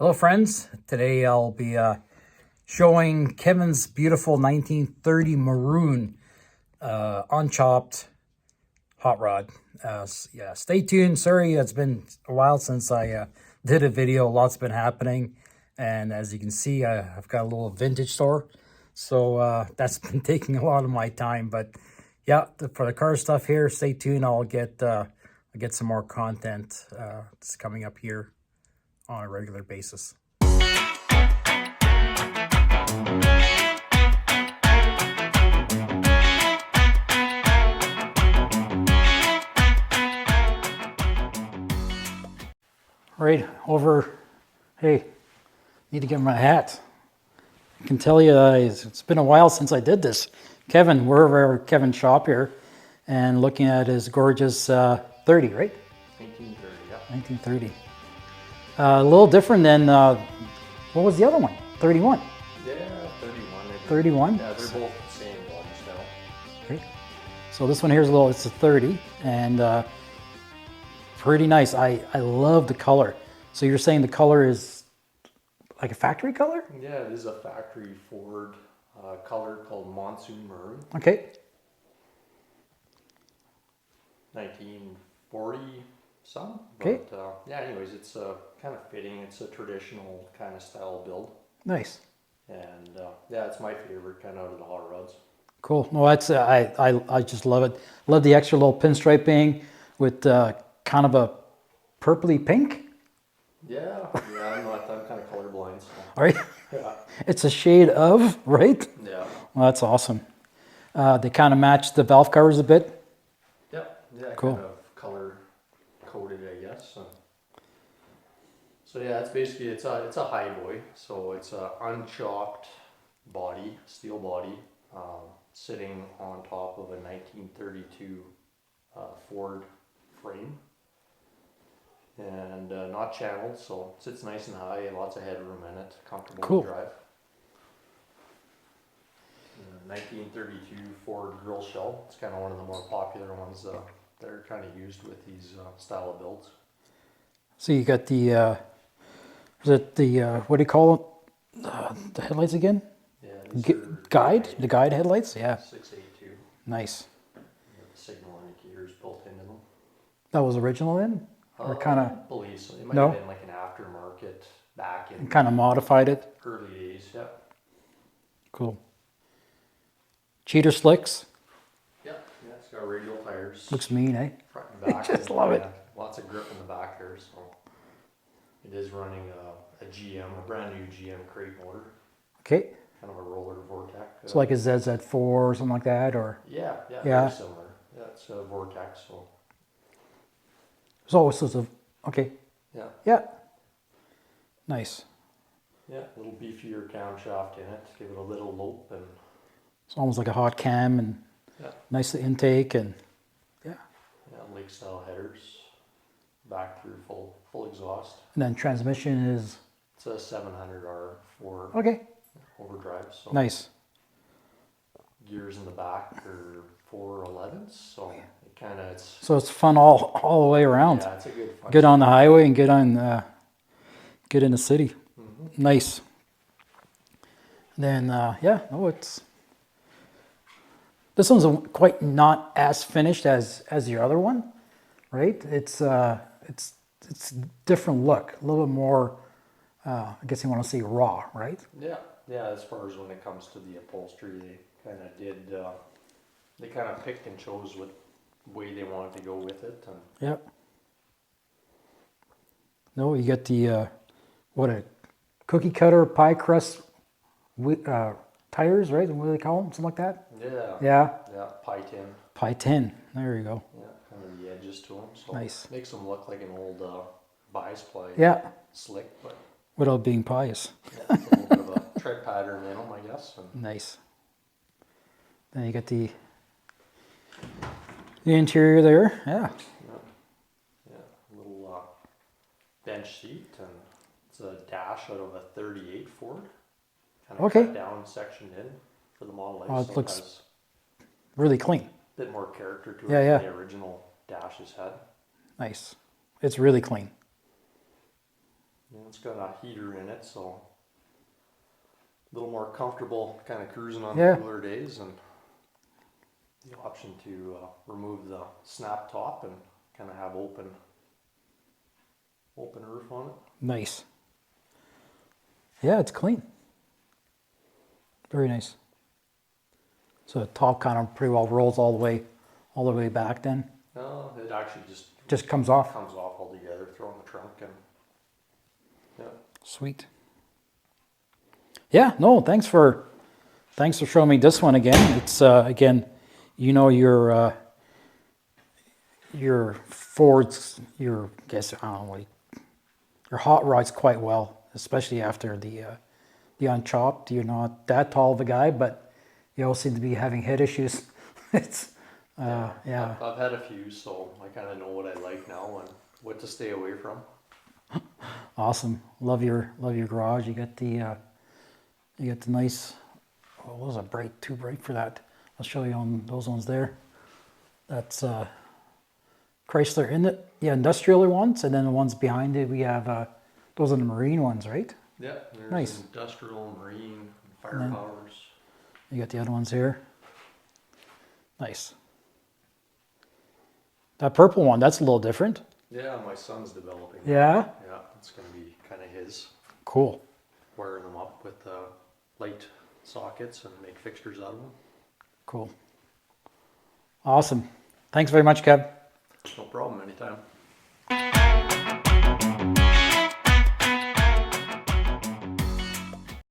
Hello friends, today I'll be showing Kevin's beautiful 1930 maroon unchopped hot rod. Yeah, stay tuned. Sorry, it's been a while since I did a video. Lots been happening, and as you can see, I've got a little vintage store, so that's been taking a lot of my time. But yeah, for the car stuff here, stay tuned. I'll get some more content that's coming up here on a regular basis. Right over, hey, need to get my hat. I can tell you it's been a while since I did this. Kevin, we're over at Kevin's shop here and looking at his gorgeous 30, right? 1930, yeah. 1930. A little different than, what was the other one? 31? Yeah, 31. 31? Yeah, they're both the same body style. Okay. So this one here is it's a 30 and pretty nice. I love the color. So you're saying the color is like a factory color? Yeah, it is a factory Ford color called Monsoon Maroon. Okay. 1940 some. Okay. But yeah, anyways, it's kind of fitting. It's a traditional kind of style build. Nice. And yeah, it's my favorite kind of out of the hot rods. Cool. No, that's I just love it. Love the extra little pinstriping with kind of a purpley pink. Yeah, I'm kind of colorblind. So. All right. Yeah. It's a shade of, right? Yeah. Well, that's awesome. They kind of match the valve covers a bit. Yeah. Yeah. Cool. Kind of color coded, I guess. So yeah, it's basically it's a high boy. So it's a unchopped body, steel body, sitting on top of a 1932 Ford frame, and not channeled, so it sits nice and high, lots of headroom in it, comfortable Cool. to drive. 1932 Ford grill shell. It's kind of one of the more popular ones that are kind of used with these style of builds. So you got the, is it the, what do you call it? The headlights again? Yeah, Guide? The guide headlights? Yeah. 682. Nice. The signal indicators built into them. That was original then? Or kind I of believe so. It might No? have been like an aftermarket back in kind of modified it? early days. Yeah. Cool. Cheater slicks. Yeah. Yeah. It's got radial tires. Looks mean, eh? Front and back. Just love it. Lots of grip in the back there. So it is running a GM, a brand new GM crate motor. Okay. Kind of a roller Vortex. So like a ZZ4 or something like that, or? Yeah. Yeah. Very similar. Yeah. It's a Vortex. So. So it's a, okay. Yeah. Yeah. Nice. Yeah. A little beefier camshaft in it. Give it a little lope and. It's almost like a hot cam and Yeah. nice intake and yeah. Yeah, lake style headers, back through full exhaust. And then transmission is It's a 700R for okay. overdrive. So Nice. gears in the back are 411s, so it kind of So it's fun all the way around. yeah, it's a good fun. Good on the highway and good on good in the city. Mm-hmm. Nice. Then yeah, no, this one's quite not as finished as your other one, right? It's different look, a little bit more. I guess you want to say raw, right? Yeah, yeah. As far as when it comes to the upholstery, they kind of did. They kind of picked and chose what way they wanted to go with it, and Yep. No, you get the what a cookie cutter pie crust tires, right? What do they call them? Something like that. yeah, Yeah. yeah, pie tin. Pie tin. There you go. Yeah, kind of the edges to them. So Nice. makes them look like an old bias ply. Yeah. Slick, but Without being pious. yeah, a little bit of a tread pattern in them, I guess. And Nice. Then you get the interior there. Yeah. yeah, a little bench seat, and it's a dash out of a 38 Ford. Kind of Okay. cut down, sectioned in for the Model S. Oh, it so looks has really clean. a bit more character to it Yeah, yeah. than the original dashes had. Nice. It's really clean. You know, it's got a heater in it, so a little more comfortable kind of cruising on Yeah. the cooler days, and the option to remove the snap top and kind of have open roof on it. Nice. Yeah, it's clean. Very nice. So the top kind of pretty well rolls all the way back then. No, it actually Just comes off. comes off altogether, throw in the trunk, and yeah. Sweet. Yeah, no, thanks for showing me this one again. It's again, you know, your Ford's, your guess I don't know what your hot rods quite well, especially after the UnChopped. You're not that tall of a guy, but you all seem to be having head issues. It's yeah. I've had a few, so I kind of know what I like now and what to stay away from. Awesome. Love your garage. You got the nice. Oh, those are too bright for that. I'll show you on those ones there. That's Chrysler in it. Yeah, industrial ones, and then the ones behind it we have. Those are the marine ones, right? Yeah, there's Nice. industrial, marine, fire powers. You got the other ones here. Nice. That purple one, that's a little different. Yeah, my son's developing. Yeah. Yeah, it's going to be kind of his. Cool. Wiring them up with light sockets and make fixtures out of them. Cool. Awesome. Thanks very much, Kev. No problem, anytime.